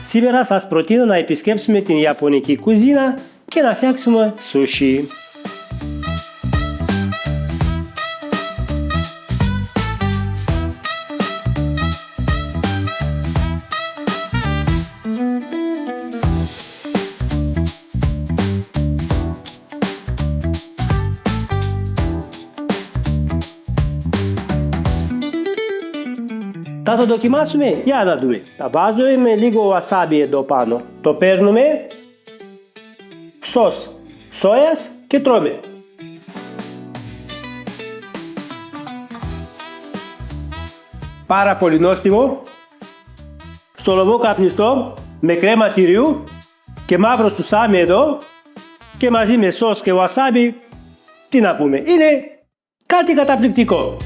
Σήμερα σας προτείνω να επισκέψουμε την ιαπωνική κουζίνα και να φτιάξουμε sushi. Θα το δοκιμάσουμε, για να δούμε. Θα βάζουμε λίγο wasabi εδώ πάνω. Το παίρνουμε, σως σόιας και τρώμε. Πάρα πολύ νόστιμο, σολομό καπνιστό με κρέμα τυριού και μαύρο σουσάμι εδώ και μαζί με σως και wasabi, τι να πούμε, είναι κάτι καταπληκτικό.